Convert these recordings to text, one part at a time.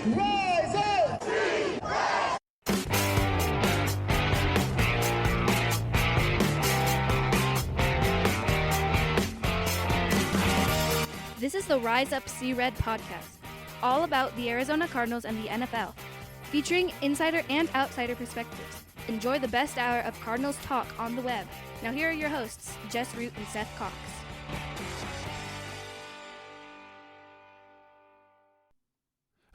Rise up! This is the Rise Up See Red podcast, all about the Arizona Cardinals and the NFL, featuring insider and outsider perspectives. Enjoy the best hour of Cardinals talk on the web. Now here are your hosts, Jess Root and Seth Cox.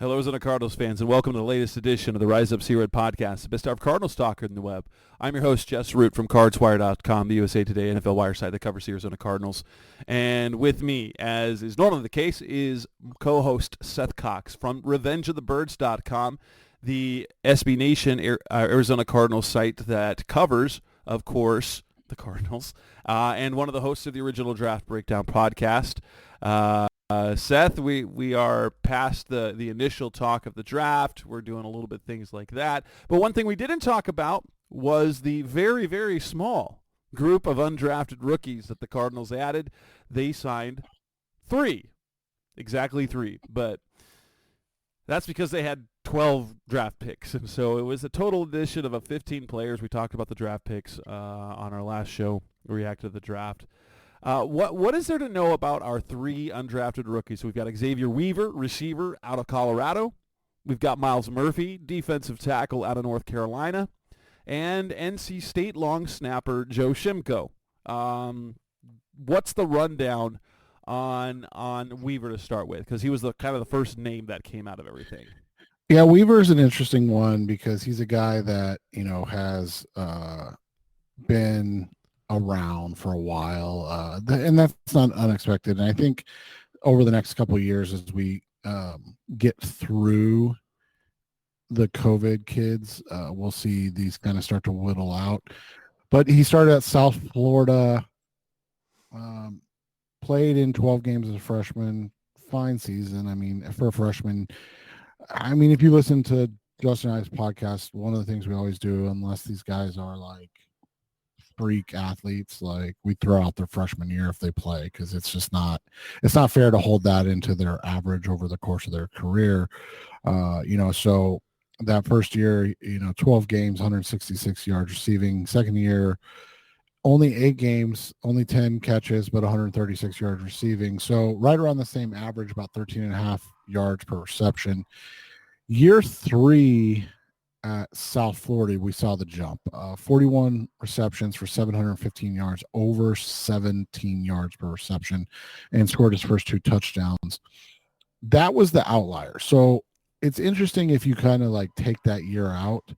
Hello, Arizona Cardinals fans, and welcome to the latest edition of the Rise Up See Red podcast, the best hour of Cardinals talk on the web. I'm your host, Jess Root from CardsWire.com, the USA Today NFL Wire site that covers the Arizona Cardinals. And with me, as is normally the case, is co-host Seth Cox from RevengeOfTheBirds.com, the SB Nation Arizona Cardinals site that covers, of course, the Cardinals, and one of the hosts of the original Draft Breakdown podcast. Seth, we are past the initial talk of the draft. We're doing a little bit things like that. But one thing we didn't talk about was the very, very small group of undrafted rookies that the Cardinals added. They signed exactly three. But that's because they had 12 draft picks. And so it was a total addition of 15 players. We talked about the draft picks on our last show. We reacted to the draft. What is there to know about our three undrafted rookies? We've got Xavier Weaver, receiver out of Colorado. We've got Myles Murphy, defensive tackle out of North Carolina, and NC State long snapper Joe Shimko. What's the rundown on Weaver to start with? Because he was the kind of the first name that came out of everything. Yeah, Weaver's an interesting one because he's a guy that, has been around for a while, and that's not unexpected. And I think over the next couple of years, as we get through the COVID kids, we'll see these kind of start to whittle out. But he started at South Florida, played in 12 games as a freshman, fine season. I mean, for a freshman, if you listen to Justin and I's podcast, one of the things we always do, unless these guys are like freak athletes, like we throw out their freshman year if they play, because it's not fair to hold that into their average over the course of their career. So that first year, 12 games, 166 yards receiving. Second year, only 8 games, only 10 catches, but 136 yards receiving. So right around the same average, about 13.5 yards per reception. Year 3 at South Florida, we saw the jump. 41 receptions for 715 yards, over 17 yards per reception, and scored his first 2 touchdowns. That was the outlier. So it's interesting if you kind of like take that year out.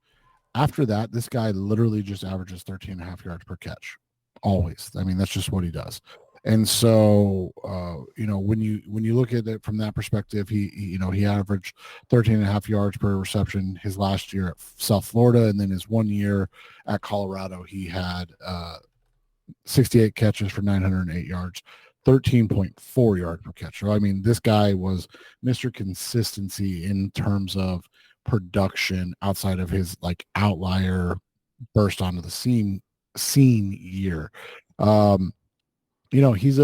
After that, this guy literally just averages 13.5 yards per catch. Always. I mean, that's just what he does. And so, when you look at it from that perspective, he averaged 13.5 yards per reception his last year at South Florida. And then his 1 year at Colorado, he had 68 catches for 908 yards, 13.4 yards per catch. So, I mean, this guy was Mr. Consistency in terms of production outside of his like outlier burst onto the scene year. He's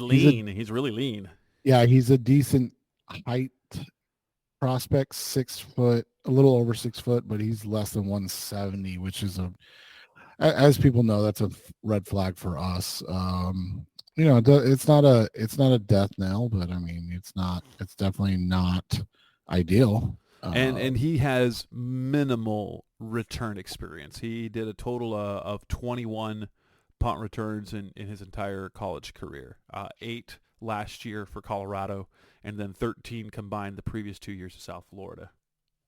lean. He's really lean. Yeah, he's a decent height prospect, 6 foot, a little over 6 foot, but he's less than 170, which is as people know, that's a red flag for us. It's not a death knell, but I mean, it's definitely not ideal. And he has minimal return experience. He did a total of 21 punt returns in his entire college career. 8 last year for Colorado, and then 13 combined the previous 2 years of South Florida.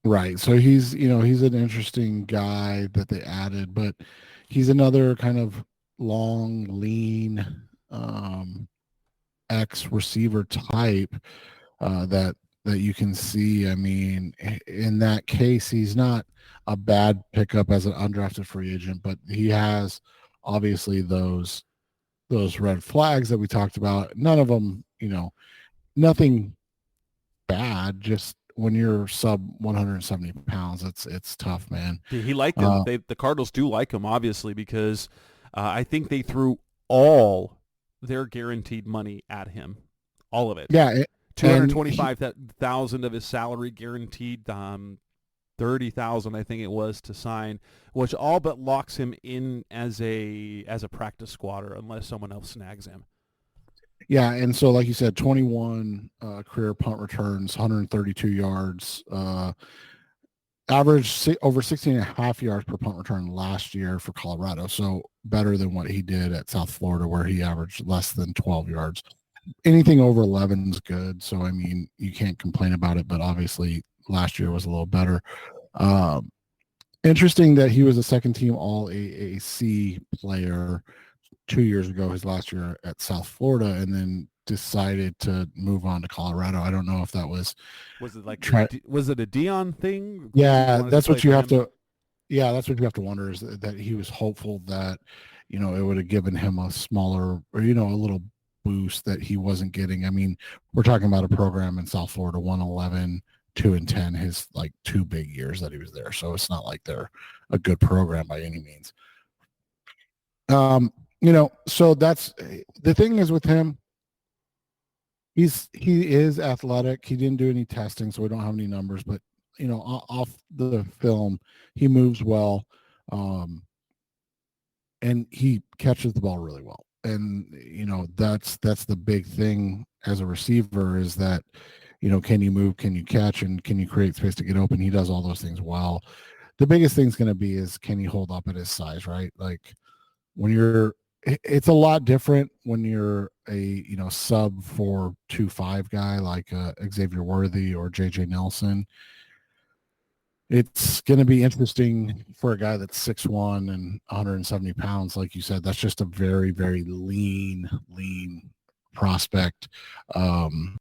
Right. So he's an interesting guy that they added, but he's another kind of long, lean ex-receiver type that you can see. I mean, in that case, he's not a bad pickup as an undrafted free agent, but he has obviously those red flags that we talked about. None of them, nothing bad, just when you're sub 170 pounds, it's tough, man. He liked him. The Cardinals do like him, obviously, because I think they threw all their guaranteed money at him, all of it. Yeah, $225,000 of his salary guaranteed, 30,000 I think it was to sign, which all but locks him in as a practice squatter unless someone else snags him. Yeah, and so like you said, 21 career punt returns, 132 yards, average over 16 and a half yards per punt return last year for Colorado. So better than what he did at South Florida, where he averaged less than 12 yards. Anything over 11 is good. So, I mean, you can't complain about it, but obviously last year was a little better. Interesting that he was a second team all AAC player 2 years ago, his last year at South Florida, and then decided to move on to Colorado. I don't know if that was it like was it a Dion thing? Yeah, that's what you have to. Yeah, that's what you have to wonder, is that he was hopeful that, it would have given him a smaller, or a little boost that he wasn't getting. I mean, we're talking about a program in South Florida, 111, 2-10, his like 2 big years that he was there. So it's not like they're a good program by any means. So that's the thing is with him. He is athletic. He didn't do any testing, so we don't have any numbers, but off the film, he moves well. And he catches the ball really well. And, that's the big thing as a receiver, is that, can you move, can you catch, and can you create space to get open? He does all those things well. The biggest thing's going to be is, can he hold up at his size, right? Like it's a lot different when you're a, sub 4.25 guy like Xavier Worthy or JJ Nelson. It's going to be interesting for a guy that's 6'1" and 170 pounds. Like you said, that's just a very, very lean prospect. And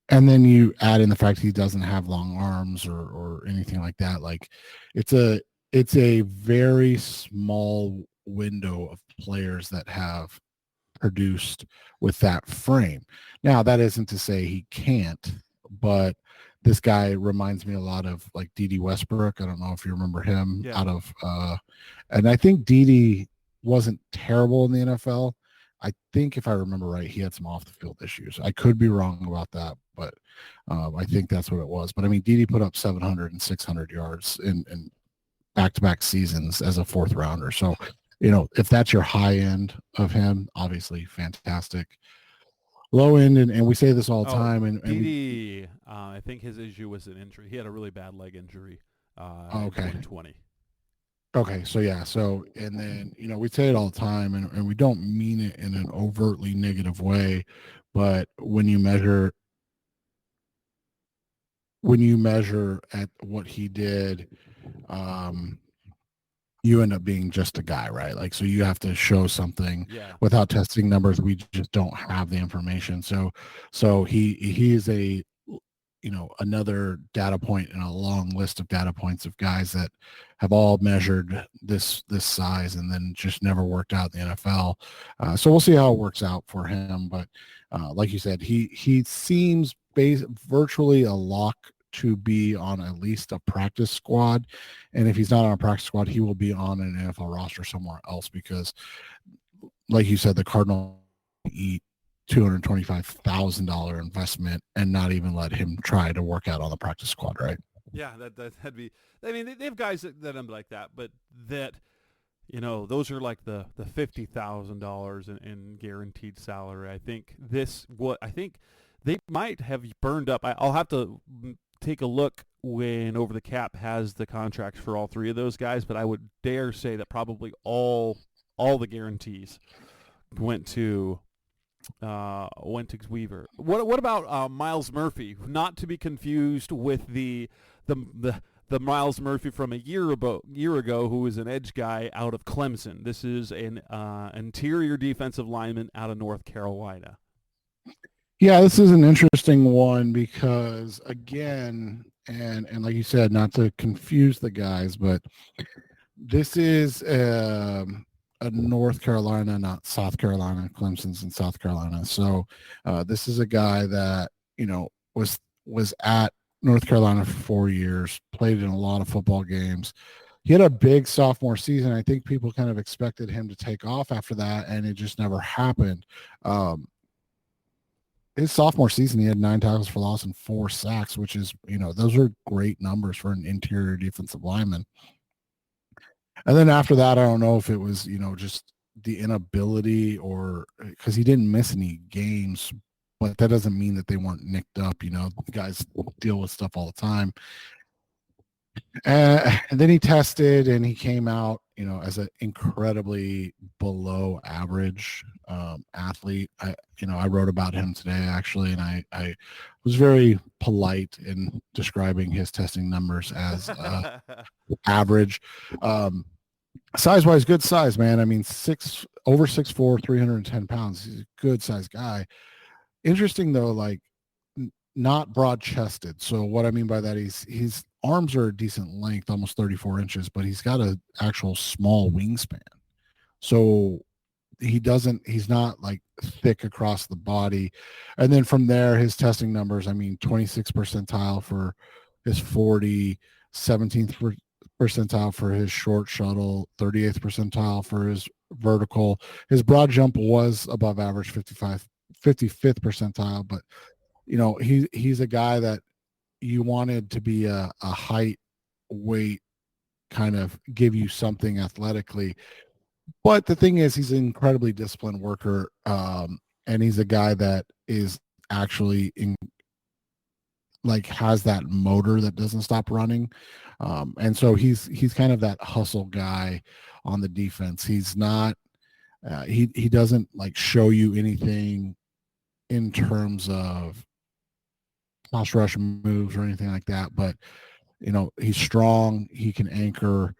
then you add in the fact he doesn't have long arms or anything like that. Like it's a very small window of players that have produced with that frame. Now, that isn't to say he can't, but this guy reminds me a lot of like Dede Westbrook. I don't know if you remember him. Yeah. And I think Dede wasn't terrible in the NFL. I think if I remember right, he had some off the field issues. I could be wrong about that, but I think that's what it was. But I mean, Dede put up 700 and 600 yards in back-to-back seasons as a 4th rounder. So, if that's your high end of him, obviously fantastic. Low end, and we say this all the time. And Dede, I think his issue was an injury. He had a really bad leg injury in 2020. Okay, so yeah, and then we say it all the time, and we don't mean it in an overtly negative way, but when you measure at what he did, you end up being just a guy, right? Like, so you have to show something. Yeah. Without testing numbers. We just don't have the information. So he is a, another data point in a long list of data points of guys that have all measured this size and then just never worked out in the NFL. So we'll see how it works out for him. But like you said, he seems virtually a lock to be on at least a practice squad. And if he's not on a practice squad, he will be on an NFL roster somewhere else, because like you said, the Cardinals eat $225,000 investment and not even let him try to work out on the practice squad, right? Yeah, that'd be. I mean, they have guys that are like that, but that, those are like the $50,000 in guaranteed salary. I think they might have burned up. I'll have to take a look when Over the Cap has the contracts for all 3 of those guys, but I would dare say that probably all the guarantees went to Weaver. What about Miles Murphy? Not to be confused with the Miles Murphy from a year ago, who is an edge guy out of Clemson. This is an interior defensive lineman out of North Carolina. Yeah, this is an interesting one because, again, and like you said, not to confuse the guys, but this is a North Carolina, not South Carolina. Clemson's in South Carolina. So this is a guy that, was at North Carolina for 4 years, played in a lot of football games. He had a big sophomore season. I think people kind of expected him to take off after that, and it just never happened. his sophomore season, he had 9 tackles for loss and 4 sacks, which is, those are great numbers for an interior defensive lineman. And then after that, I don't know if it was, just the inability or because he didn't miss any games, but that doesn't mean that they weren't nicked up. Guys deal with stuff all the time. And then he tested and he came out, as an incredibly below average athlete. I wrote about him today actually, and I was very polite in describing his testing numbers as average. Size-wise, good size, man. I mean, over 6'4", 310 pounds. He's a good sized guy. Interesting though, like not broad chested. So what I mean by that is his arms are a decent length, almost 34 inches, but he's got an actual small wingspan. So he's not like thick across the body. And then from there, his testing numbers, I mean, 26th percentile for his 40, 17th percentile for his short shuttle, 38th percentile for his vertical. His broad jump was above average, 55th percentile, but he's a guy that you wanted to be a height, weight, kind of give you something athletically. But the thing is, he's an incredibly disciplined worker, and he's a guy that is actually has that motor that doesn't stop running, and so he's kind of that hustle guy on the defense. He's not he doesn't show you anything in terms of pass rush moves or anything like that, but he's strong, he can anchor.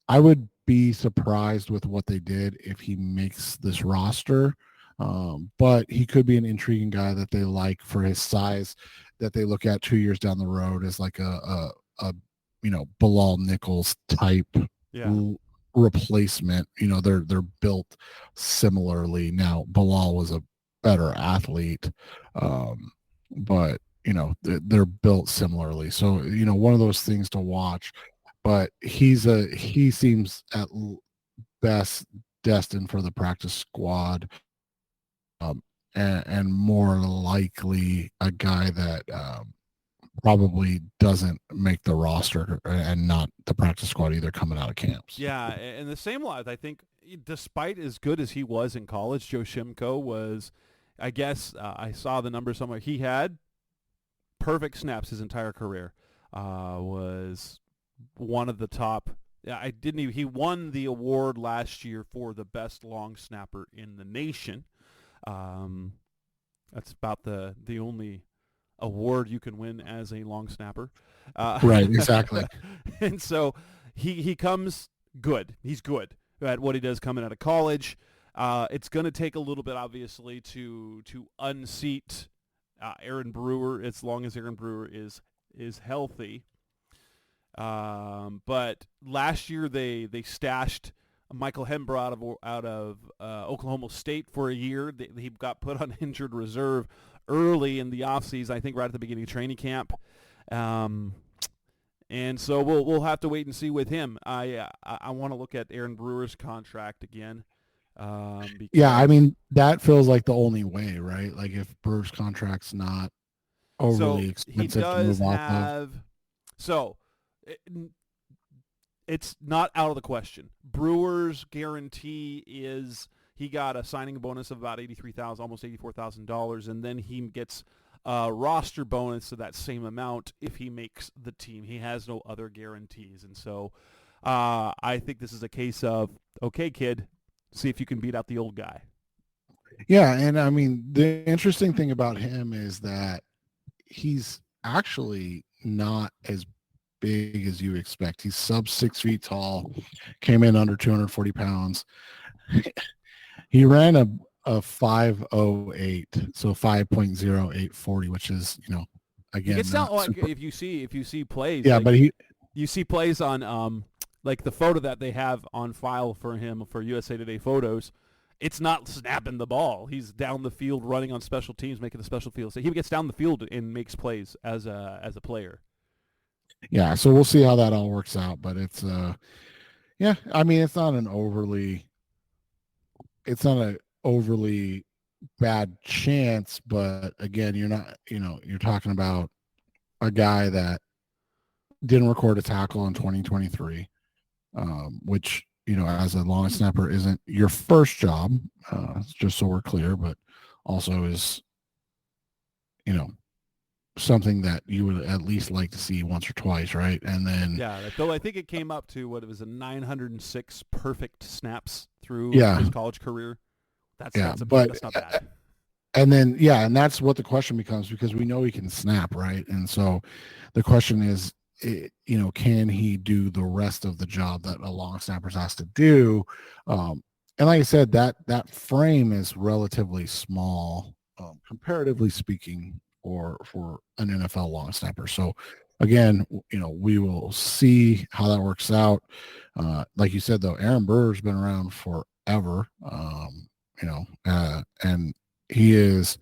I would be surprised with what they did if he makes this roster, but he could be an intriguing guy that they like for his size, that they look at 2 years down the road as like a Bilal Nichols type replacement. They're built similarly. Now Bilal was a better athlete, but they're built similarly. So one of those things to watch. But he seems at best destined for the practice squad, and more likely a guy that probably doesn't make the roster and not the practice squad either coming out of camps. Yeah, and the same lot, I think, despite as good as he was in college, Joe Shimko was, I guess, I saw the numbers somewhere, he had perfect snaps his entire career, was one of the top. He won the award last year for the best long snapper in the nation. That's about the only award you can win as a long snapper. Right, exactly. And so he comes good. He's good at what he does coming out of college. It's going to take a little bit, obviously, to unseat Aaron Brewer, as long as Aaron Brewer is healthy. But last year they stashed Michael Hembrough out of Oklahoma State for a year. He got put on injured reserve early in the offseason, I think right at the beginning of training camp. And so we'll have to wait and see with him. I want to look at Aaron Brewer's contract again. Yeah, I mean, that feels like the only way, right? Like if Brewer's contract's not overly expensive to move off of. So it's not out of the question. Brewer's guarantee is he got a signing bonus of about $83,000, almost $84,000, and then he gets a roster bonus of that same amount if he makes the team. He has no other guarantees, and so I think this is a case of, okay, kid, see if you can beat out the old guy. Yeah, and I mean, the interesting thing about him is that he's actually not as big as you expect. He's sub 6 feet tall, came in under 240 pounds. He ran a 5.08, so 5.0840, which is, again, it's not like if you see plays. Yeah, but you see plays on like the photo that they have on file for him for USA Today photos. It's not snapping the ball. He's down the field running on special teams, making the special field. So he gets down the field and makes plays as a player. Yeah, so we'll see how that all works out. But it's yeah, I mean, it's not an overly bad chance, but again, you're not, you're talking about a guy that didn't record a tackle in 2023, which, as a long snapper isn't your first job, just so we're clear, but also is, something that you would at least like to see once or twice, right? And then though I think it came up to what it was a 906 perfect snaps through Yeah. his college career. That's not bad. And then and that's what the question becomes, because we know he can snap, right? And so the question is, can he do the rest of the job that a long snapper has to do? And like I said, that frame is relatively small, comparatively speaking, for an NFL long snapper. So again, we will see how that works out. Like you said, though, Aaron Burr's been around forever, and he is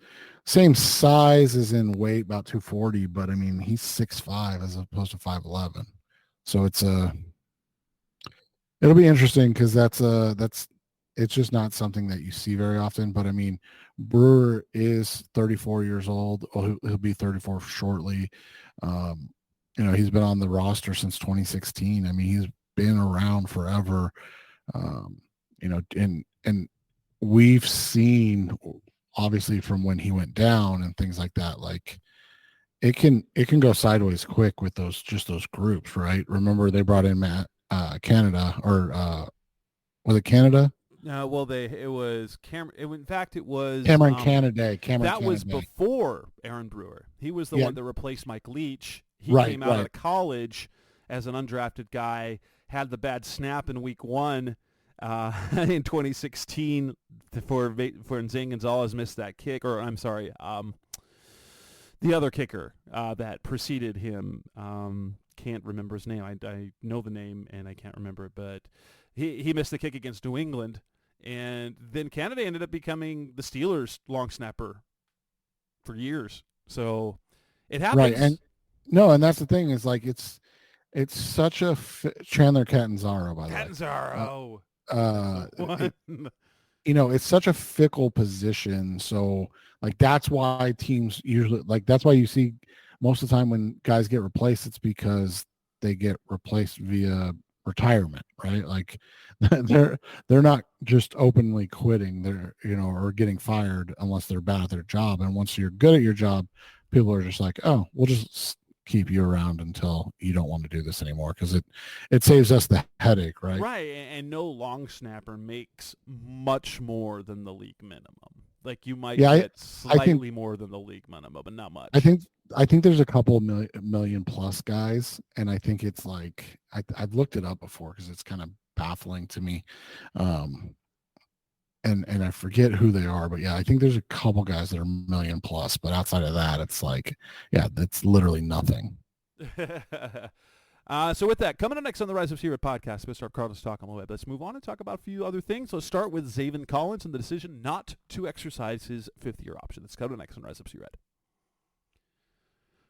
same size as in weight, about 240, but I mean, he's 6'5" as opposed to 5'11". So it'll be interesting, because it's just not something that you see very often. But I mean, Brewer is 34 years old. He'll be 34 shortly. He's been on the roster since 2016. I mean, he's been around forever. And we've seen, obviously, from when he went down and things like that, like it can go sideways quick with those groups, right? Remember, they brought in Canada, or was it Canada? Well, it was Cameron. In fact, it was Cameron Canada. That was before Aaron Brewer. He was the one that replaced Mike Leach. He came out of college as an undrafted guy, had the bad snap in week 1 in 2016 for Zane Gonzalez missed that kick, or I'm sorry, the other kicker that preceded him. Can't remember his name. I know the name and I can't remember it, but he missed the kick against New England. And then Canada ended up becoming the Steelers' long snapper for years. So it happens. Right. And that's the thing, is like, it's such a Chandler Catanzaro, by the way. Catanzaro. It's such a fickle position. So like, that's why teams usually, like, that's why you see most of the time when guys get replaced, it's because they get replaced via retirement, right? Like they're not just openly quitting, they're or getting fired unless they're bad at their job. And once you're good at your job, people are just like, oh, we'll just keep you around until you don't want to do this anymore, because it saves us the headache, right? Right. And no long snapper makes much more than the league minimum. Like, you might get slightly more than the league minimum, but not much. I think there's a couple million plus guys, and I think it's like, I've looked it up before because it's kind of baffling to me, and I forget who they are, but I think there's a couple guys that are million plus, but outside of that, it's like, that's literally nothing. So with that, coming up next on the Rise of Secret podcast, Mr. Cardinals Talk on the Web, let's move on and talk about a few other things. Let's start with Zaven Collins and the decision not to exercise his fifth-year option. That's coming up next on Rise of Secret.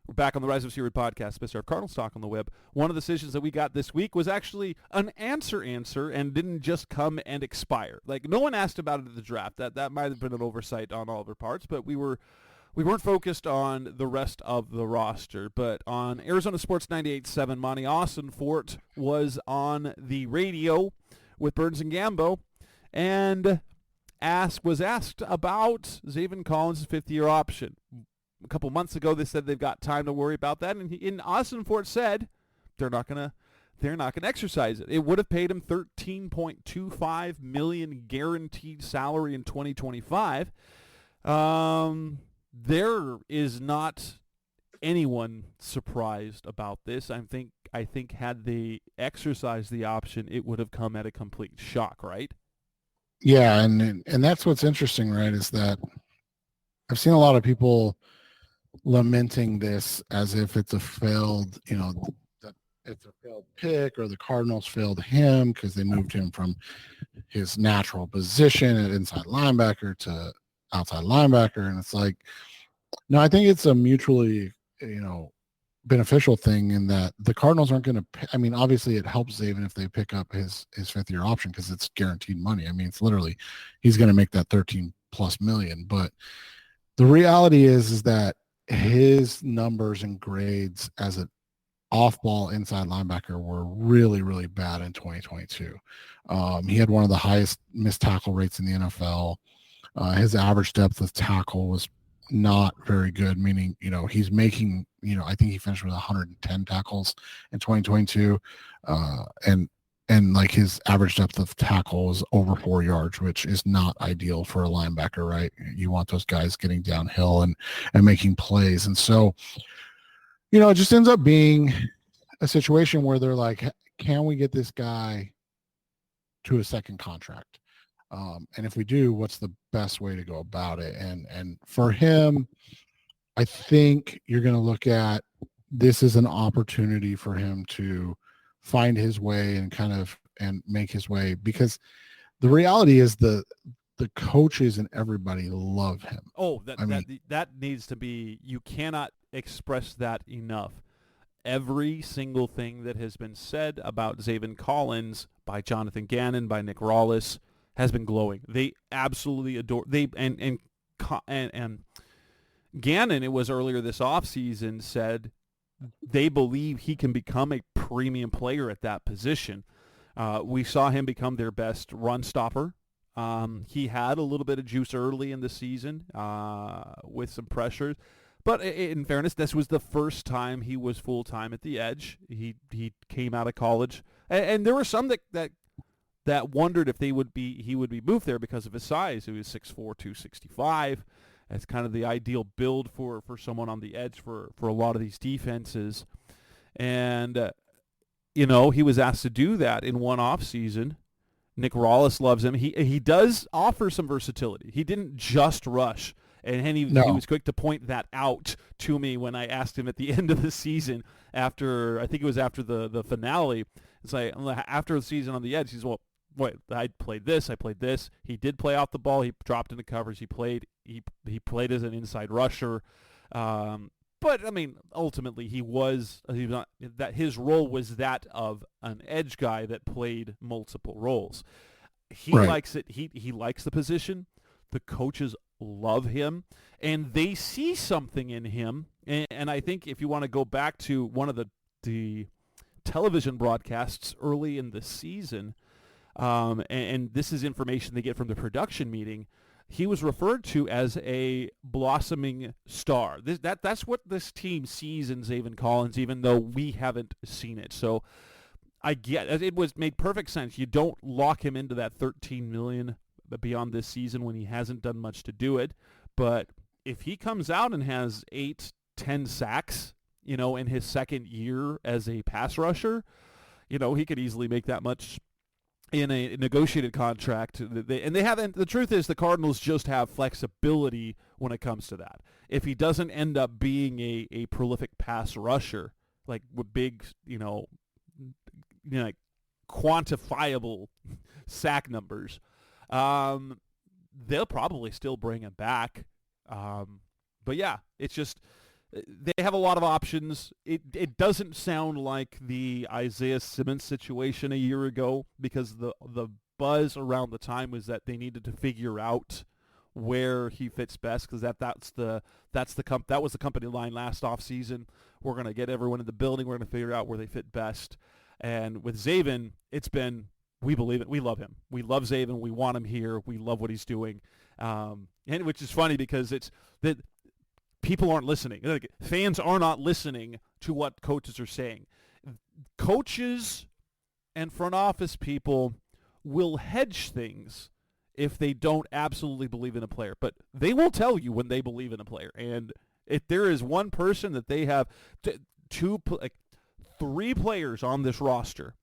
We're back on the Rise of Secret podcast, Mr. Cardinals Talk on the Web. One of the decisions that we got this week was actually an answer and didn't just come and expire. Like, no one asked about it at the draft. That might have been an oversight on all of our parts, but we weren't focused on the rest of the roster. But on Arizona Sports 98.7, Monty Ossenfort was on the radio with Burns and Gambo and was asked about Zaven Collins' fifth-year option. A couple months ago, they said they've got time to worry about that, and Ossenfort said they're not gonna exercise it. It would have paid him $13.25 million guaranteed salary in 2025. There is not anyone surprised about this. I think had they exercised the option, it would have come at a complete shock, right? Yeah, and that's what's interesting, right, is that I've seen a lot of people lamenting this as if it's a failed, that it's a failed pick, or the Cardinals failed him because they moved him from his natural position at inside linebacker to outside linebacker. And it's like, no, I think it's a mutually, beneficial thing in that the Cardinals aren't going to, I mean, obviously it helps Zaven if they pick up his fifth-year option because it's guaranteed money. I mean, it's literally, he's going to make that plus million. But the reality is that his numbers and grades as an off-ball inside linebacker were really, really bad in 2022. He had one of the highest missed tackle rates in the NFL. His average depth of tackle was not very good, meaning, he's making, I think he finished with 110 tackles in 2022. And like his average depth of tackle is over 4 yards, which is not ideal for a linebacker, right? You want those guys getting downhill and making plays. And so, it just ends up being a situation where they're like, can we get this guy to a second contract? And if we do, what's the best way to go about it? And for him, I think you're going to look at this as an opportunity for him to find his way and make his way, because the reality is the coaches and everybody love him. Oh, that needs to be, you cannot express that enough. Every single thing that has been said about Zaven Collins by Jonathan Gannon, by Nick Rawlis, has been glowing. They absolutely adore. And Gannon, it was earlier this offseason, said they believe he can become a premium player at that position. We saw him become their best run stopper. He had a little bit of juice early in the season with some pressures. But in fairness, this was the first time he was full-time at the edge. He came out of college. And there were some that wondered if he would be moved there because of his size. He was 6'4", 265. That's kind of the ideal build for someone on the edge for a lot of these defenses. And, he was asked to do that in one offseason. Nick Rawlis loves him. He does offer some versatility. He didn't just rush. And he was quick to point that out to me when I asked him at the end of the season I think it was after the finale. It's like, after the season on the edge, he's, well, wait, I played this. He did play off the ball. He dropped into covers. He played as an inside rusher. But I mean, ultimately, he was not that. His role was that of an edge guy that played multiple roles. He likes it. He likes the position. The coaches love him, and they see something in him. And I think if you want to go back to one of the television broadcasts early in the season, and this is information they get from the production meeting, he was referred to as a blossoming star. That's what this team sees in Zaven Collins, even though we haven't seen it. So I get it. Was made perfect sense. You don't lock him into that $13 million beyond this season when he hasn't done much to do it. But if he comes out and has 8-10 sacks, in his second year as a pass rusher, he could easily make that much in a negotiated contract. The truth is the Cardinals just have flexibility when it comes to that. If he doesn't end up being a prolific pass rusher, like with big, like quantifiable sack numbers, they'll probably still bring him back. But yeah, it's just they have a lot of options. It doesn't sound like the Isaiah Simmons situation a year ago, because the buzz around the time was that they needed to figure out where he fits best, because that was the company line last offseason. We're going to get everyone in the building. We're going to figure out where they fit best. And with Zaven, it's been, we believe it. We love him. We love Zaven. We want him here. We love what he's doing. And which is funny because it's that people aren't listening. Like, fans are not listening to what coaches are saying. Coaches and front office people will hedge things if they don't absolutely believe in a player. But they will tell you when they believe in a player. And if there is one person that they have, three players on this roster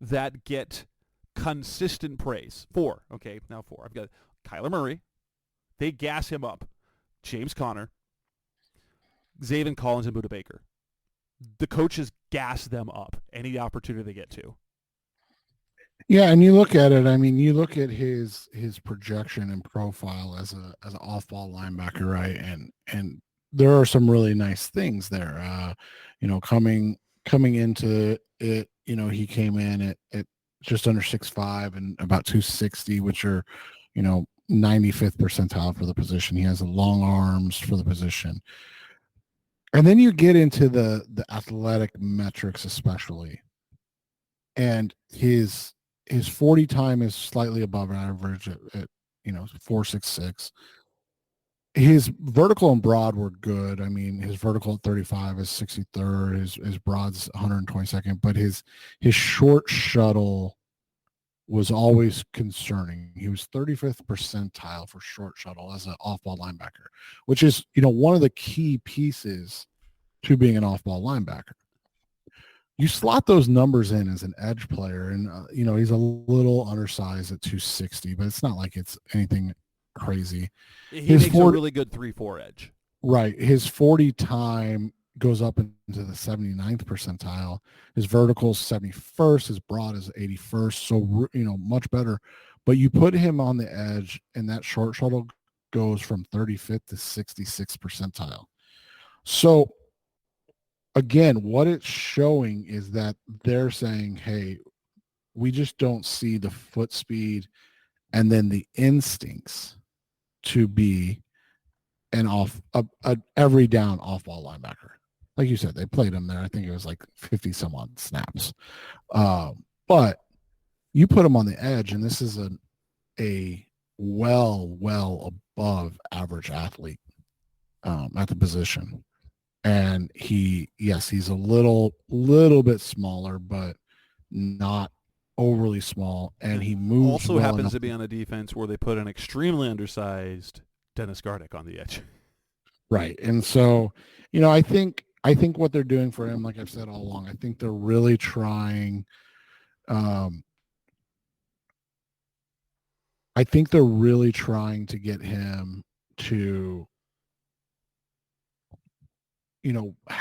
that get consistent praise. Four. I've got Kyler Murray. They gas him up. James Conner, Zaven Collins, and Budda Baker. The coaches gas them up any opportunity they get to. Yeah, and you look at it. I mean, you look at his projection and profile as an off-ball linebacker, right? And there are some really nice things there. Coming into it, he came in at just under 6'5" and about 260, which are, 95th percentile for the position. He has the long arms for the position. And then you get into the athletic metrics, especially. And his 40 time is slightly above average at 4.66. His vertical and broad were good. I mean, his vertical at 35 is 63rd, his broad's 122nd, but his short shuttle was always concerning. He was 35th percentile for short shuttle as an off-ball linebacker, which is, one of the key pieces to being an off-ball linebacker. You slot those numbers in as an edge player, and he's a little undersized at 260, but it's not like it's anything crazy. He makes a really good 3-4 edge. Right. His 40 time goes up into the 79th percentile. His vertical is 71st. His broad is 81st. So, much better. But you put him on the edge, and that short shuttle goes from 35th to 66th percentile. So, again, what it's showing is that they're saying, hey, we just don't see the foot speed and then the instincts to be an every down off-ball linebacker. Like you said, they played him there. I think it was like 50 some odd snaps. But you put him on the edge, and this is a well above average athlete at the position. And he's a little bit smaller, but not overly small. And he moves also well happens enough to be on a defense where they put an extremely undersized Dennis Gardeck on the edge. Right. And so, I think what they're doing for him, like I've said all along, I think they're really trying to get him to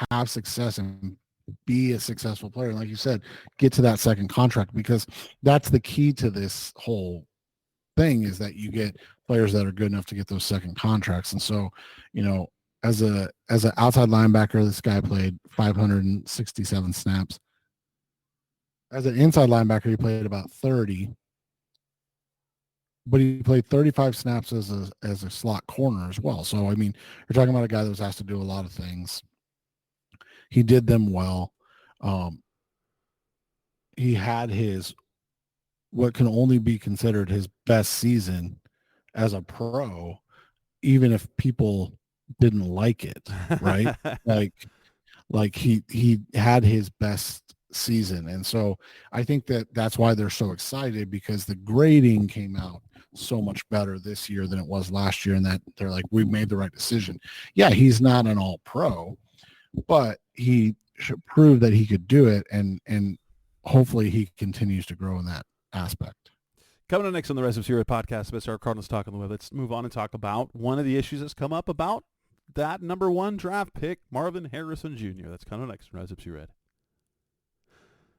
have success and be a successful player. And like you said, get to that second contract, because that's the key to this whole thing, is that you get players that are good enough to get those second contracts. And so, as an outside linebacker, this guy played 567 snaps. As an inside linebacker, he played about 30, but he played 35 snaps as a slot corner as well. So, I mean, you're talking about a guy that was asked to do a lot of things. He did them well. He had what can only be considered his best season as a pro, even if people didn't like it, right? like he had his best season. And so I think that's why they're so excited, because the grading came out so much better this year than it was last year, and that they're like, we made the right decision. Yeah, he's not an all pro, but he should prove that he could do it, and hopefully he continues to grow in that aspect. Coming up next on the Rise of Zero podcast, Best Our Cardinals Talk on the Web, let's move on and talk about one of the issues that's come up about that number 1 draft pick, Marvin Harrison Jr. That's coming up next on Rise of Zero.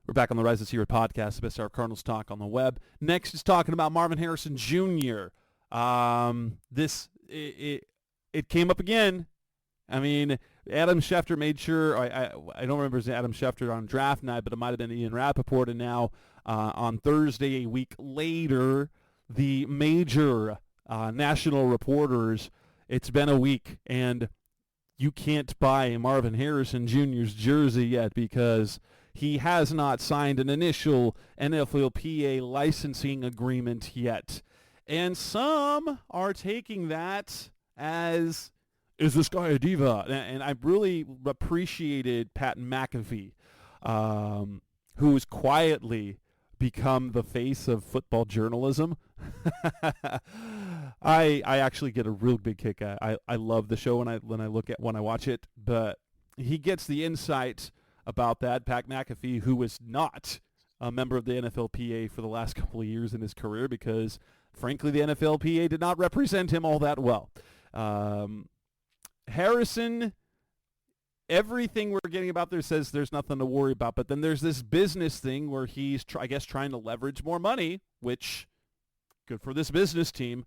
We're back on the Rise of Zero podcast, Best Our Cardinals Talk on the Web. Next is talking about Marvin Harrison Jr. It came up again. I mean, Adam Schefter made sure, I don't remember if it was Adam Schefter on draft night, but it might have been Ian Rappaport, and now on Thursday, a week later, the major national reporters, it's been a week, and you can't buy Marvin Harrison Jr.'s jersey yet because he has not signed an initial NFLPA licensing agreement yet. And some are taking that as, is this guy a diva? And I really appreciated Pat McAfee, who's quietly become the face of football journalism. I actually get a real big kick at. I love the show when I watch it, but he gets the insight about that. Pat McAfee, who was not a member of the NFLPA for the last couple of years in his career, because frankly the NFLPA did not represent him all that well. Harrison, everything we're getting about there says there's nothing to worry about, but then there's this business thing where he's, I guess, trying to leverage more money, which, good for this business team.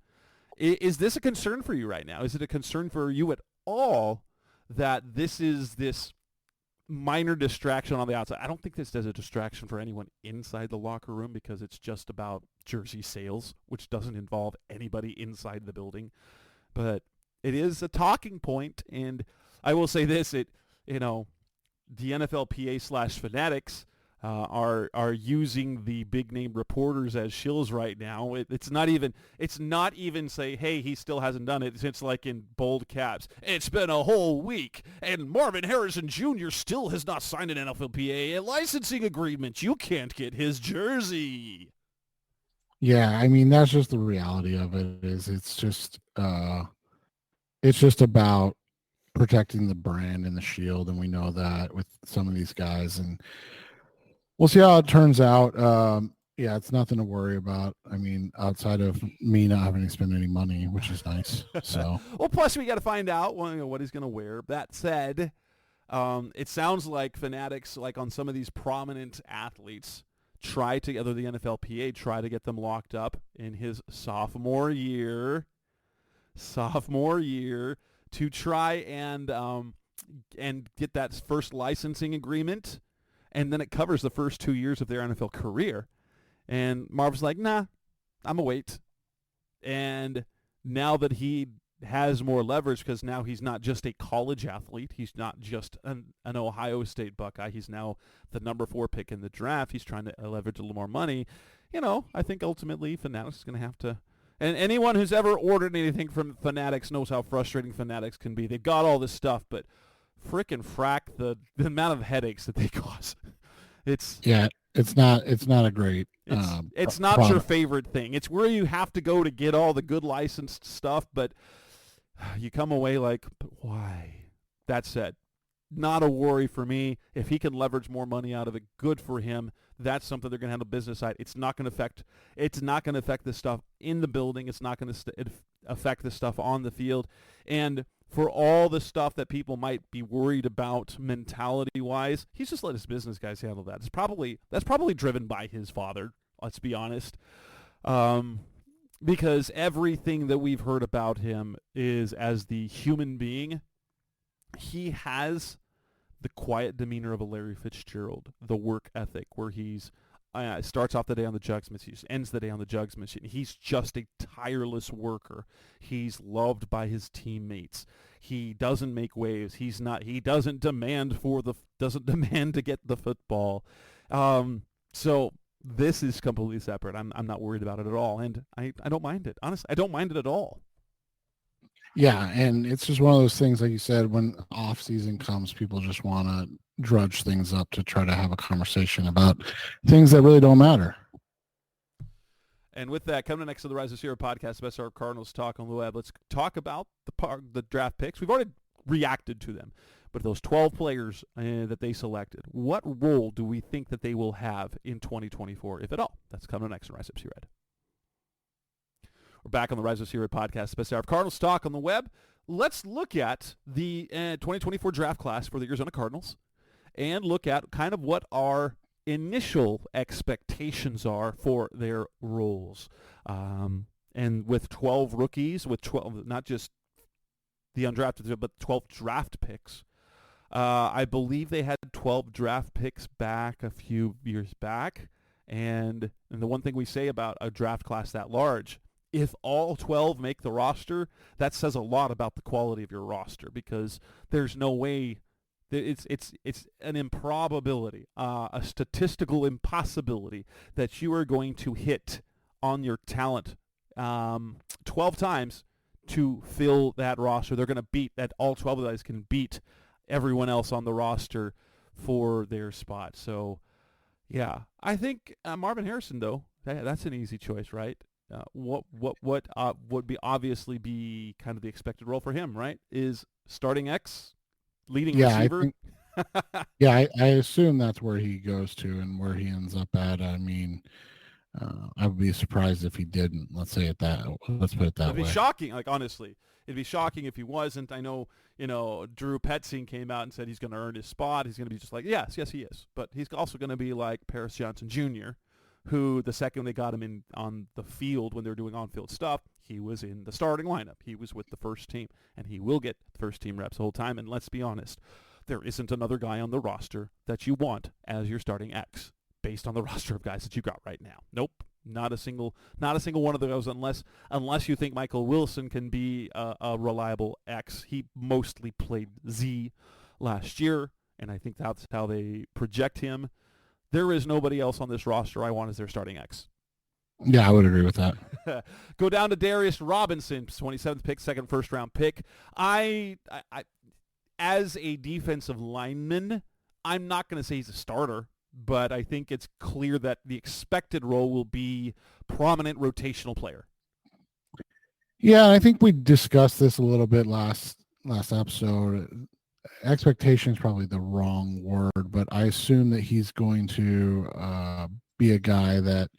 Is this a concern for you right now? Is it a concern for you at all that this is this minor distraction on the outside. I don't think this does a distraction for anyone inside the locker room because it's just about jersey sales, which doesn't involve anybody inside the building. But it is a talking point, and I will say this: the NFLPA / Fanatics are using the big name reporters as shills right now. It's not even say, hey, he still hasn't done it. It's like in bold caps. It's been a whole week, and Marvin Harrison Jr. still has not signed an NFLPA licensing agreement. You can't get his jersey. Yeah, I mean, that's just the reality of it. It's just about protecting the brand and the shield, and we know that with some of these guys, and we'll see how it turns out. Yeah, it's nothing to worry about. I mean, outside of me not having to spend any money, which is nice. So, well, plus we got to find out what he's going to wear. That said, it sounds like Fanatics, like on some of these prominent athletes, the NFLPA try to get them locked up in his sophomore year to try and get that first licensing agreement. And then it covers the first 2 years of their NFL career. And Marv's like, nah, I'm going to wait. And now that he has more leverage, because now he's not just a college athlete, he's not just an Ohio State Buckeye, he's now the number 4 pick in the draft, he's trying to leverage a little more money. I think ultimately Fanatics is going to have to, and anyone who's ever ordered anything from Fanatics knows how frustrating Fanatics can be. They've got all this stuff, but frickin' frack the amount of headaches that they cause. It's not a great it's not product. Your favorite thing. It's where you have to go to get all the good licensed stuff, but you come away like, but why? That said, not a worry for me. If he can leverage more money out of it, good for him. That's something they're going to handle business side. It's not going to affect the stuff in the building. It's not going to affect the stuff on the field. And for all the stuff that people might be worried about mentality-wise, he's just let his business guys handle that. That's probably driven by his father, let's be honest. Because everything that we've heard about him is as the human being, he has the quiet demeanor of a Larry Fitzgerald, the work ethic where he's starts off the day on the jugs machine, ends the day on the jugs machine. He's just a tireless worker. He's loved by his teammates. He doesn't make waves. He doesn't demand to get the football. So this is completely separate. I'm not worried about it at all, and I don't mind it. Honestly, I don't mind it at all. Yeah, and it's just one of those things, like you said, when off season comes, people just want to drudge things up to try to have a conversation about things that really don't matter. And with that, coming next to the Rise of Sierra podcast, best our Cardinals talk on the web. Let's talk about the draft picks. We've already reacted to them, but those 12 players that they selected, what role do we think that they will have in 2024, if at all? That's coming next on Rise of Sierra. We're back on the Rise of Sierra podcast, best hour of Cardinals talk on the web. Let's look at the 2024 draft class for the Arizona Cardinals and look at kind of what our initial expectations are for their roles. And with 12 rookies, with 12, not just the undrafted, but 12 draft picks, I believe they had 12 draft picks back a few years back. And the one thing we say about a draft class that large, if all 12 make the roster, that says a lot about the quality of your roster, because there's no way, it's an improbability, a statistical impossibility that you are going to hit on your talent 12 times to fill that roster. They're going to beat that. All 12 of those can beat everyone else on the roster for their spot. So, yeah, I think Marvin Harrison, though, that's an easy choice, right? What would be obviously be kind of the expected role for him, right? Is starting X, leading receiver. I assume that's where he goes to and where he ends up at. I mean, I would be surprised if he didn't. Let's say it that. Let's put it that way. It'd be shocking. Like, honestly, it'd be shocking if he wasn't. I know, Drew Petzing came out and said he's going to earn his spot. He's going to be just like, yes, he is. But he's also going to be like Paris Johnson Jr., who the second they got him in on the field when they were doing on-field stuff, he was in the starting lineup. He was with the first team, and he will get first-team reps the whole time. And let's be honest, there isn't another guy on the roster that you want as your starting X based on the roster of guys that you got right now. Nope. Not a single one of those, unless you think Michael Wilson can be a reliable X. He mostly played Z last year, and I think that's how they project him. There is nobody else on this roster I want as their starting X. Yeah, I would agree with that. Go down to Darius Robinson, 27th pick, second first-round pick. I as a defensive lineman, I'm not going to say he's a starter, but I think it's clear that the expected role will be prominent rotational player. Yeah, I think we discussed this a little bit last episode. Expectation is probably the wrong word, but I assume that he's going to be a guy that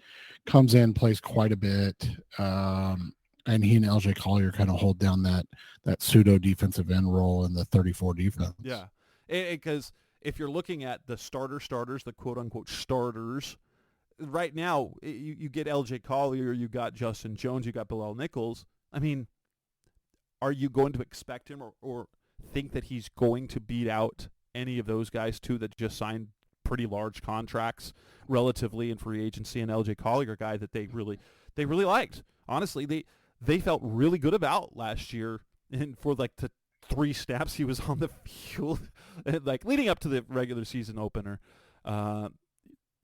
comes in, plays quite a bit, and he and LJ Collier kind of hold down that pseudo defensive end role in the 34 defense. Yeah, because if you're looking at the starters, the quote-unquote starters, right now you get LJ Collier, you got Justin Jones, you got Bilal Nichols. I mean, are you going to expect him or think that he's going to beat out any of those guys too that just signed pretty large contracts relatively in free agency? And LJ Collier, a guy that they really liked. Honestly, they felt really good about last year, and for like the 3 snaps he was on the field, like leading up to the regular season opener,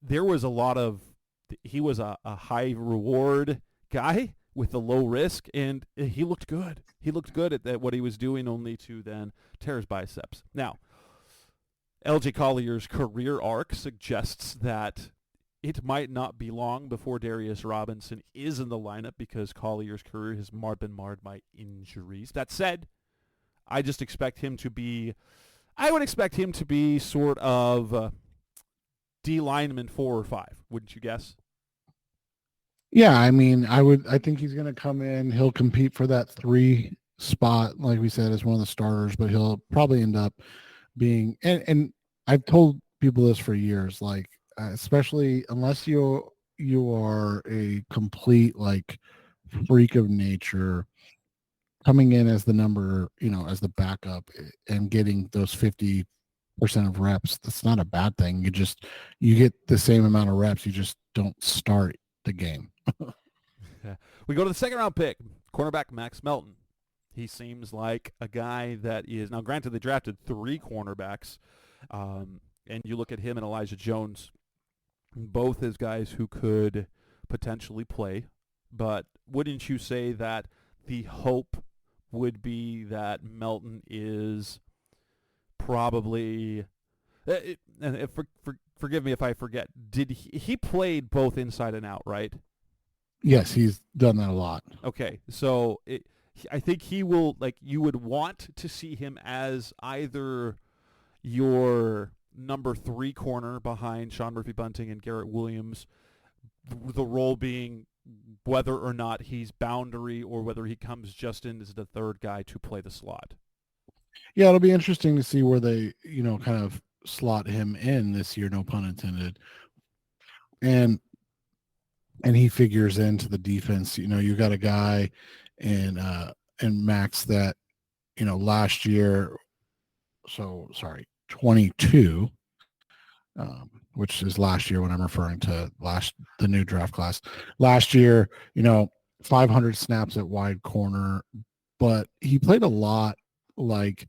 there was a lot of, he was a high reward guy with a low risk, and he looked good. He looked good at what he was doing, only to then tear his biceps. Now, LJ Collier's career arc suggests that it might not be long before Darius Robinson is in the lineup because Collier's career has been marred by injuries. That said, I would expect him to be sort of D lineman 4 or 5, wouldn't you guess? Yeah, I mean, I think he's going to come in. He'll compete for that 3 spot, like we said, as one of the starters, but he'll probably end up being, and I've told people this for years, like, especially unless you are a complete, like, freak of nature, coming in as the number, as the backup and getting those 50% of reps, that's not a bad thing. You get the same amount of reps. You just don't start the game. Yeah. We go to the second round pick, cornerback Max Melton. He seems like a guy that is, now granted they drafted 3 cornerbacks, and you look at him and Elijah Jones, both as guys who could potentially play, but wouldn't you say that the hope would be that Melton is probably, and forgive me if I forget, did he played both inside and out, right? Yes, he's done that a lot. Okay, so I think he will, like, you would want to see him as either your number 3 corner behind Sean Murphy-Bunting and Garrett Williams, the role being whether or not he's boundary or whether he comes just in as the 3rd guy to play the slot. Yeah, it'll be interesting to see where they, kind of slot him in this year, no pun intended. And he figures into the defense. You got a guy and Max that, last year, 22, which is last year when I'm referring to the new draft class. Last year, 500 snaps at wide corner, but he played a lot like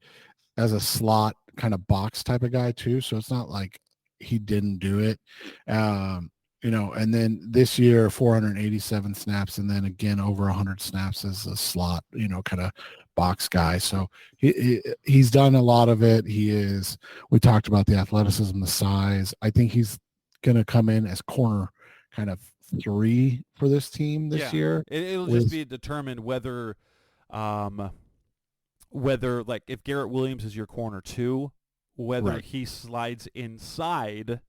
as a slot kind of box type of guy too. So it's not like he didn't do it. And then this year, 487 snaps, and then again over 100 snaps as a slot, kind of box guy. So he's done a lot of it. We talked about the athleticism, the size. I think he's going to come in as corner kind of 3 for this team this year. It'll just be determined whether like if Garrett Williams is your corner 2, whether he slides inside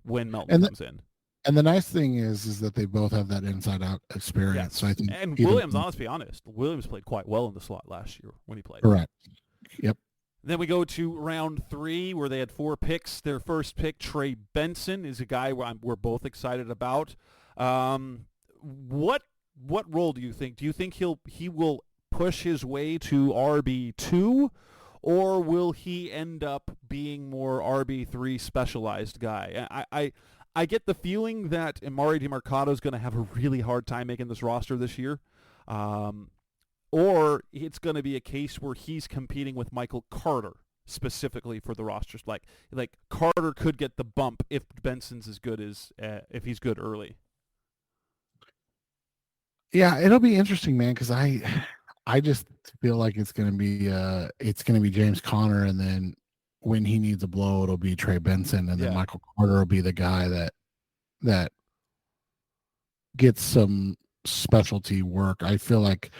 when Melton comes in. And the nice thing is that they both have that inside-out experience. Yes. So I think, and Williams, let's be honest, Williams played quite well in the slot last year when he played. Correct. Yep. Then we go to round 3 where they had 4 picks. Their first pick, Trey Benson, is a guy we're both excited about. What role do you think? Do you think he will push his way to RB2, or will he end up being more RB3 specialized guy? I get the feeling that Emari Demercado is going to have a really hard time making this roster this year. Or it's going to be a case where he's competing with Michael Carter specifically for the rosters. Like Carter could get the bump if Benson's as good as if he's good early. Yeah, it'll be interesting, man, because I just feel like it's gonna be James Conner, and then when he needs a blow, it'll be Trey Benson, and then Michael Carter will be the guy that gets some specialty work. I feel like,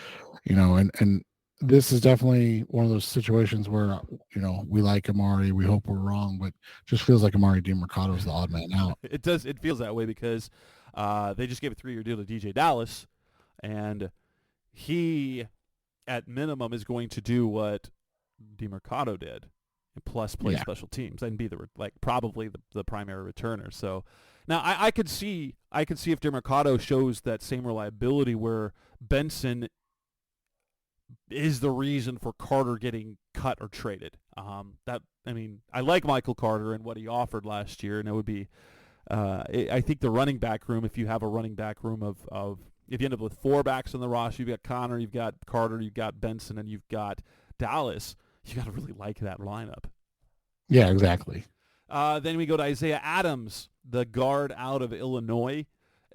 and this is definitely one of those situations where, we like Amari, we hope we're wrong, but just feels like Amari Demercado is the odd man out. It does. It feels that way because they just gave a 3-year deal to DJ Dallas, and he, at minimum, is going to do what Demercado did, and plus play special teams and be probably the primary returner. So now I could see if Demercado shows that same reliability where Benson is the reason for Carter getting cut or traded. I like Michael Carter and what he offered last year, and it would be I think the running back room, if you have a running back room of if you end up with 4 backs on the roster, you've got Connor, you've got Carter, you've got Benson, and you've got Dallas, you got to really like that lineup. Yeah, exactly. Then we go to Isaiah Adams, the guard out of Illinois.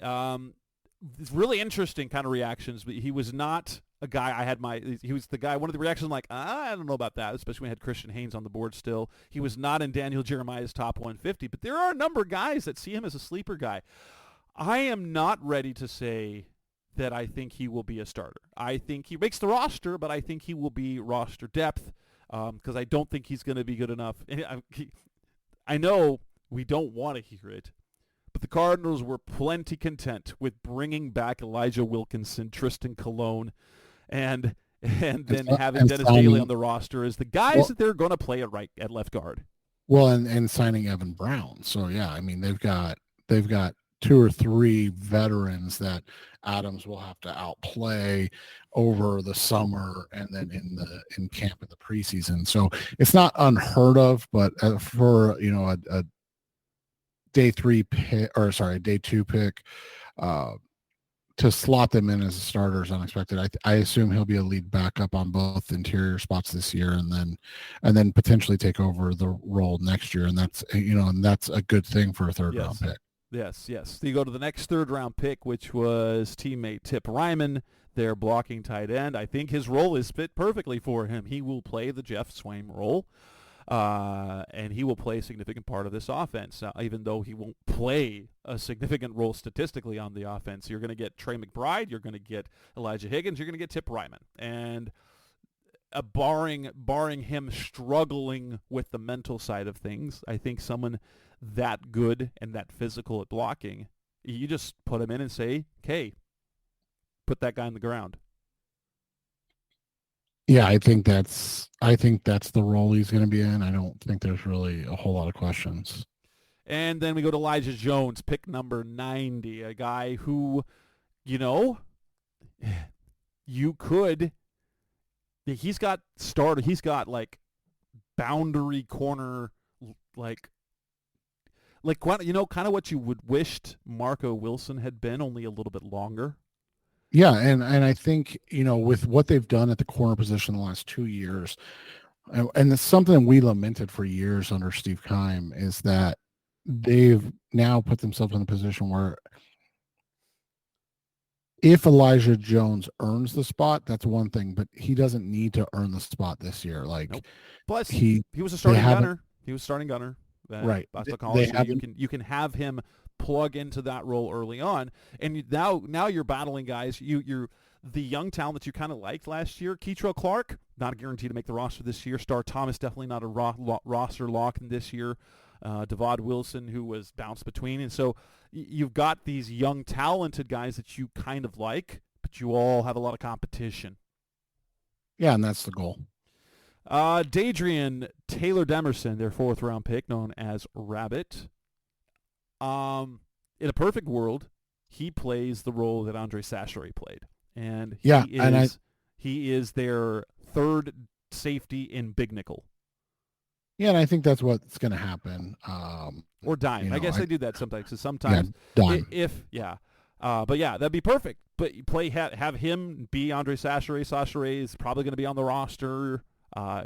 It's really interesting kind of reactions. He was not a guy he was the guy, one of the reactions like, I don't know about that, especially when we had Christian Haynes on the board still. He was not in Daniel Jeremiah's top 150, but there are a number of guys that see him as a sleeper guy. I am not ready to say that I think he will be a starter. I think he makes the roster, but I think he will be roster depth because I don't think he's going to be good enough. I know we don't want to hear it, but the Cardinals were plenty content with bringing back Elijah Wilkinson, Tristan Colon, and then having Dennis Daly on the roster as the guys that they're going to play at left guard. Well, and signing Evan Brown. So yeah, I mean they've got 2 or 3 veterans that Adams will have to outplay over the summer and then in camp in the preseason. So it's not unheard of, but for a day 2 pick to slot them in as a starter is unexpected. I assume he'll be a lead backup on both interior spots this year, and then potentially take over the role next year, and that's a good thing for a third round pick. Yes. So you go to the next third-round pick, which was teammate Tip Ryman, their blocking tight end. I think his role is fit perfectly for him. He will play the Jeff Swaim role, and he will play a significant part of this offense, even though he won't play a significant role statistically on the offense. You're going to get Trey McBride, you're going to get Elijah Higgins, you're going to get Tip Ryman. And barring him struggling with the mental side of things, I think someone that good and that physical at blocking, you just put him in and say, okay, put that guy on the ground. Yeah, I think that's the role he's going to be in. I don't think there's really a whole lot of questions. And then we go to Elijah Jones, pick number 90, a guy who, he's got like boundary corner, kind of what you would wished Marco Wilson had been, only a little bit longer. Yeah, and I think, with what they've done at the corner position the last 2 years, and it's something we lamented for years under Steve Keim, is that they've now put themselves in a position where if Elijah Jones earns the spot, that's one thing, but he doesn't need to earn the spot this year. Nope. Plus, he was a starting gunner. He was starting gunner. Right. You can have him plug into that role early on, and now you're battling guys. You're the young talent that you kind of liked last year. Keitrell Clark, not a guarantee to make the roster this year. Star Thomas, definitely not a roster lock in this year. Devad Wilson, who was bounced between, and so you've got these young talented guys that you kind of like, but you all have a lot of competition. Yeah, and that's the goal. Dadrian Taylor Demerson, their 4th-round pick, known as Rabbit. In a perfect world, he plays the role that Andre Sachary played, and he is their third safety in big nickel. Yeah, and I think that's what's going to happen. Or dime. I guess they do that sometimes. Because sometimes, dime. But yeah, that'd be perfect. But you have him be Andre Sacheret. Sacheret is probably going to be on the roster.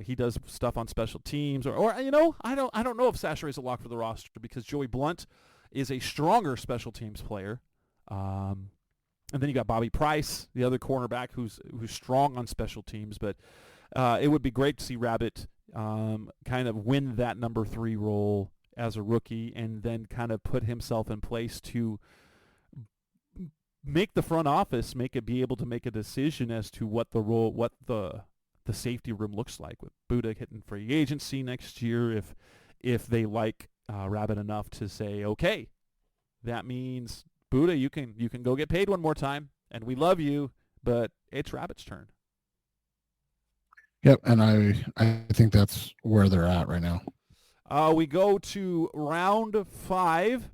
He does stuff on special teams, or I don't know if Sacheret is a lock for the roster because Joey Blunt is a stronger special teams player. And then you got Bobby Price, the other cornerback, who's strong on special teams. But it would be great to see Rabbit kind of win that number 3 role as a rookie, and then kind of put himself in place to make the front office be able to make a decision as to what the safety room looks like, with Buddha hitting free agency next year. If they like Rabbit enough to say, okay, that means Buddha, you can go get paid one more time, and we love you, but it's Rabbit's turn. Yep, and I think that's where they're at right now. We go to round 5,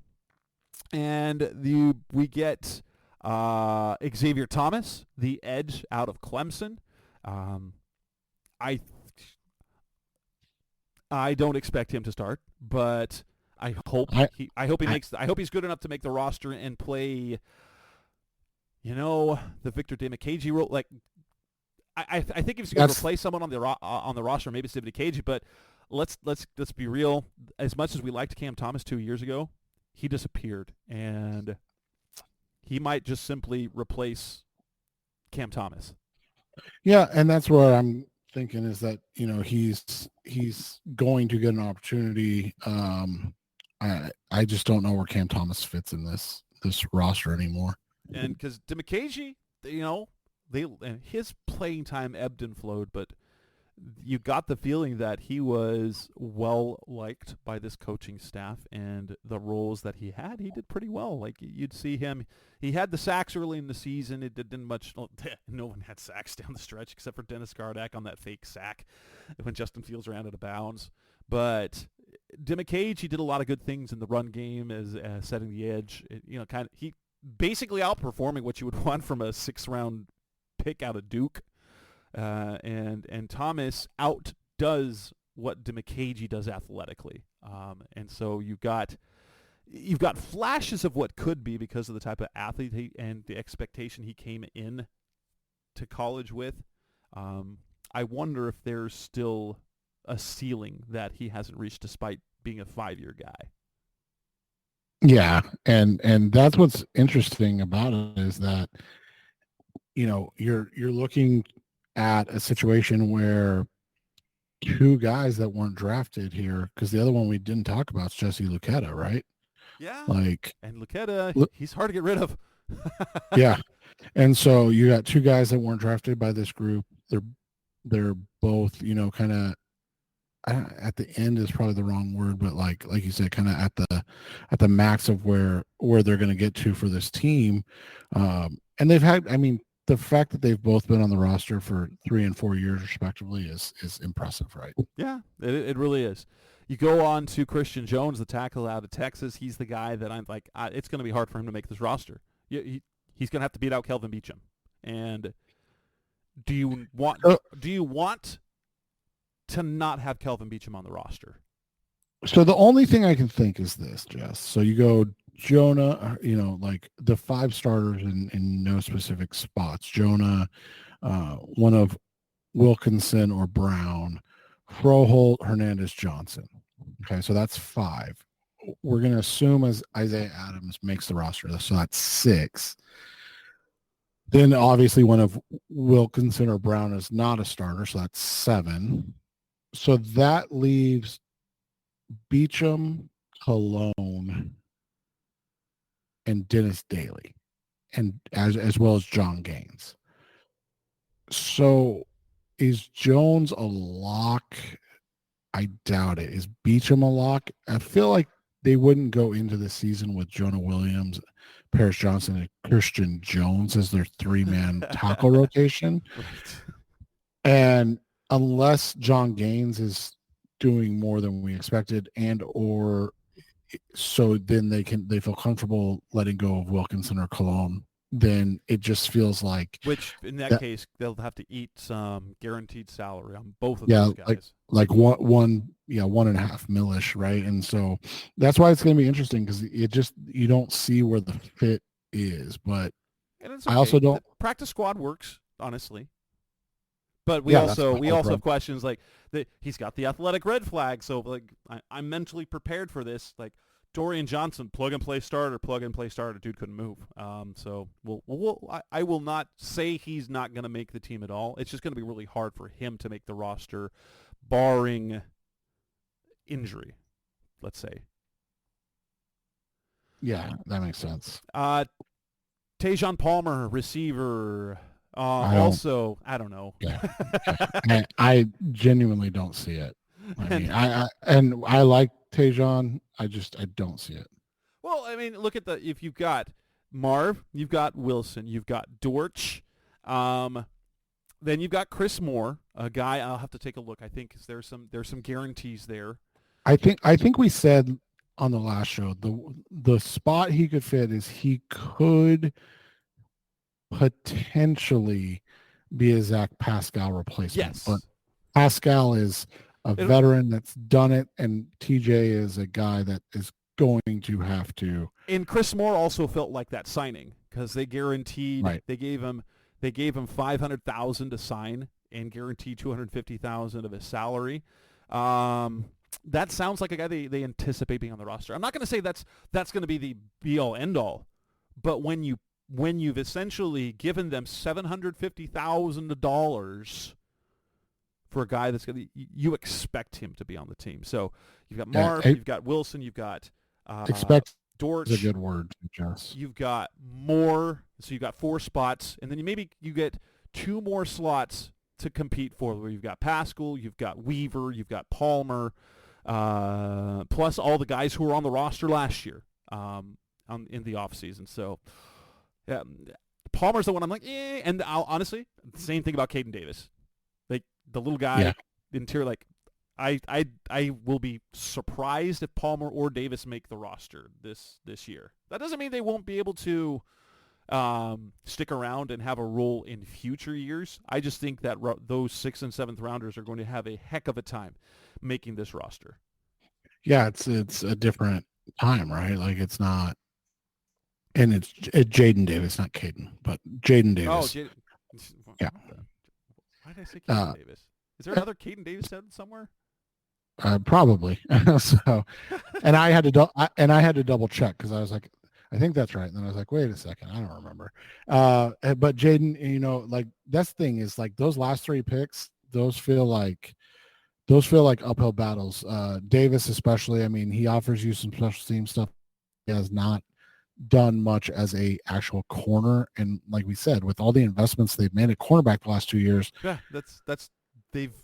and we get Xavier Thomas, the edge out of Clemson. I don't expect him to start, but I hope he's good enough to make the roster and play, the Victor Dimukeje role. Like, I think if he's going to replace someone on the roster, maybe it's Dimukeje. But let's be real. As much as we liked Cam Thomas 2 years ago, he disappeared, and he might just simply replace Cam Thomas. Yeah, and that's what I'm thinking, is that he's going to get an opportunity. I just don't know where Cam Thomas fits in this roster anymore. And because Dimukeje, his playing time ebbed and flowed, but you got the feeling that he was well liked by this coaching staff, and the roles that he did pretty well. Like, you'd see him, he had the sacks early in the season. It didn't much. No one had sacks down the stretch except for Dennis Gardeck on that fake sack when Justin Fields ran out of bounds. But Dimukeje, he did a lot of good things in the run game as setting the edge. He basically outperforming what you would want from a 6th round pick out of Duke. And Thomas outdoes what Dimukeje does athletically. And so you've got flashes of what could be because of the type of athlete and the expectation he came in to college with. I wonder if there's still a ceiling that he hasn't reached despite being a 5-year guy. Yeah, and that's what's interesting about it, is that you're looking at a situation where 2 guys that weren't drafted here, because the other one we didn't talk about is Jesse Luketa, right? Yeah. And Luketa, he's hard to get rid of. Yeah. And so you got 2 guys that weren't drafted by this group. They're both, kind of at the end is probably the wrong word, but like you said, kind of at the max of where they're going to get to for this team. And they've had, the fact that they've both been on the roster for 3 and 4 years respectively is impressive, right? Yeah, it really is. You go on to Christian Jones, the tackle out of Texas. He's the guy that I'm like, it's going to be hard for him to make this roster. He's going to have to beat out Kelvin Beachum. And do you want to not have Kelvin Beachum on the roster? So the only thing I can think is this, Jess. So you go Jonah, like the 5 starters in no specific spots. Jonah, one of Wilkinson or Brown, Froholt, Hernandez, Johnson. Okay, so that's 5. We're going to assume as Isaiah Adams makes the roster, so that's 6. Then obviously one of Wilkinson or Brown is not a starter, so that's 7. So that leaves Beachum, Cologne, and Dennis Daly, and as well as John Gaines. So is Jones a lock? I doubt it. Is Beachum a lock? I feel like they wouldn't go into the season with Jonah Williams, Paris Johnson, and Christian Jones as their 3-man tackle rotation. Right. And unless John Gaines is doing more than we expected, and or so then they feel comfortable letting go of Wilkinson or Cologne then it just feels like Which in that case, they'll have to eat some guaranteed salary on both of yeah, those guys. like 1.5 millish, right? And so that's why it's going to be interesting because you don't see where the fit is. But And it's I okay. also don't. The practice squad works, honestly. But we Yeah, also have questions like that. He's got the athletic red flag, so like I'm mentally prepared for this. Like Dorian Johnson, plug and play starter. Dude couldn't move. So I will not say he's not going to make the team at all. It's just going to be really hard for him to make the roster, barring injury, let's say. Yeah, that makes sense. Tajon Palmer, receiver. I don't know. Yeah. I genuinely don't see it. I like Tajon. I don't see it. Well, I mean, look at if you've got Marv, you've got Wilson, you've got Dortch, then you've got Chris Moore, a guy. I'll have to take a look. I think there's some guarantees there. I think we said on the last show the spot he could fit is he could potentially be a Zach Pascal replacement. Yes. But Pascal is a veteran that's done it, and TJ is a guy that is going to have to. And Chris Moore also felt like that signing because they guaranteed they gave him $500,000 to sign and guaranteed $250,000 of his salary. That sounds like a guy they anticipate being on the roster. I'm not going to say that's going to be the be all end all, but when you've essentially given them $750,000 for a guy that's going to, you expect him to be on the team. So you've got Marv, you've got Wilson, you've got expect Dortch. Is a good word, Jess. You've got Moore, so you've got 4 spots, and then you get 2 more slots to compete for, where you've got Pascal, you've got Weaver, you've got Palmer, plus all the guys who were on the roster last year in the offseason. So yeah, Palmer's the one I'm like, and honestly, same thing about Caden Davis. Like the little guy, interior, like I will be surprised if Palmer or Davis make the roster this year. That doesn't mean they won't be able to stick around and have a role in future years. I just think that those 6th and 7th rounders are going to have a heck of a time making this roster. Yeah, it's a different time, right? Like it's not, and it's Jaden Davis, not Caden, but Jaden Davis. Oh, yeah. Why did I say Caden Davis? Is there another Caden Davis somewhere? Probably. So, and I had to double check because I was like, I think that's right. And then I was like, wait a second, I don't remember. But Jaden, like that's the thing is like those last 3 picks, those feel like uphill battles. Davis especially. I mean, he offers you some special team stuff. He has not done much as a actual corner, and like we said, with all the investments they've made at cornerback the last 2 years. Yeah, that's they've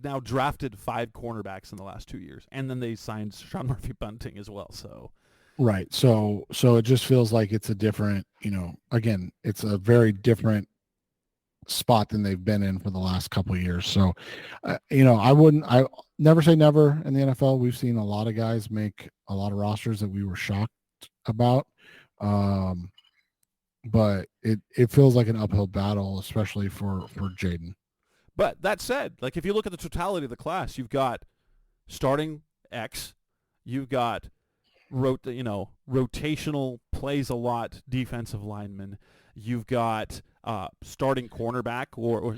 now drafted 5 cornerbacks in the last 2 years, and then they signed Sean Murphy-Bunting as well. So, right. So it just feels like it's a different, again, it's a very different spot than they've been in for the last couple of years. So, I never say never in the NFL. We've seen a lot of guys make a lot of rosters that we were shocked about. But it feels like an uphill battle, especially for Jaden. But that said, like if you look at the totality of the class, you've got starting X, you've got rotational plays a lot defensive lineman, you've got starting cornerback or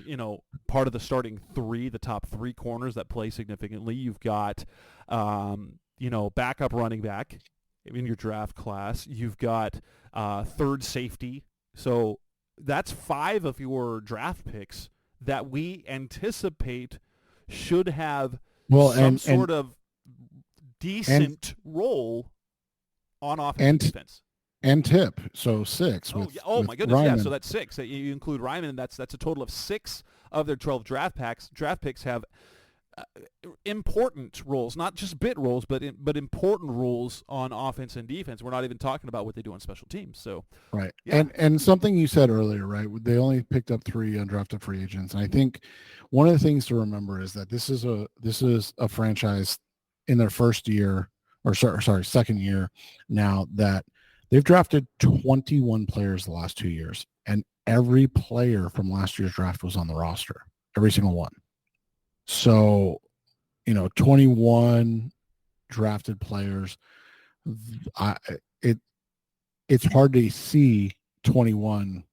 part of the starting 3, the top 3 corners that play significantly. You've got backup running back in your draft class. You've got third safety. So that's 5 of your draft picks that we anticipate should have some sort of decent role on offense and defense. And tip, so 6. My goodness, Ryman. Yeah. So that's 6. You include Ryman, and that's a total of 6 of their 12 draft picks have important roles, not just bit roles, but important roles on offense and defense. We're not even talking about what they do on special teams. So right, yeah. And something you said earlier, right? They only picked up 3 undrafted free agents, and I think one of the things to remember is that this is a franchise in their first year, or sorry, second year now, that They've drafted 21 players the last 2 years, and every player from last year's draft was on the roster, every single one. So, 21 drafted players. It's hard to see 21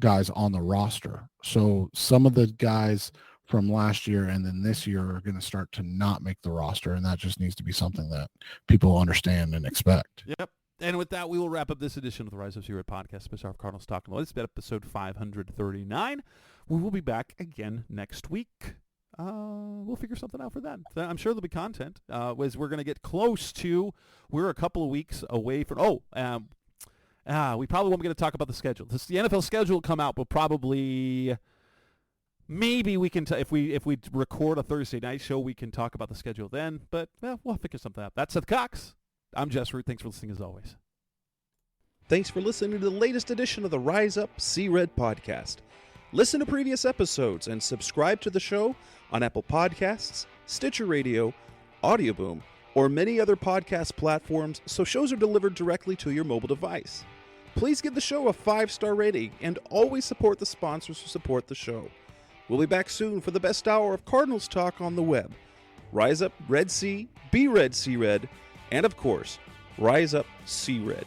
guys on the roster. So some of the guys from last year and then this year are going to start to not make the roster, and that just needs to be something that people understand and expect. Yep. And with that, we will wrap up this edition of the Rise Up C Red podcast. Special Cardinals talking about. It's been episode 539. We will be back again next week. We'll figure something out for that. I'm sure there'll be content. As we're going to get close to, we're a couple of weeks away from. We probably won't be going to talk about the schedule. The NFL schedule will come out, but probably. Maybe we can, if we record a Thursday night show, we can talk about the schedule then. But we'll figure something out. That's Seth Cox. I'm Jess Root. Thanks for listening as always. Thanks for listening to the latest edition of the Rise Up C Red podcast. Listen to previous episodes and subscribe to the show on Apple Podcasts, Stitcher Radio, Audioboom, or many other podcast platforms so shows are delivered directly to your mobile device. Please give the show a 5-star rating and always support the sponsors who support the show. We'll be back soon for the best hour of Cardinals talk on the web. Rise up, Red C, be Red C Red, and of course, Rise Up C Red.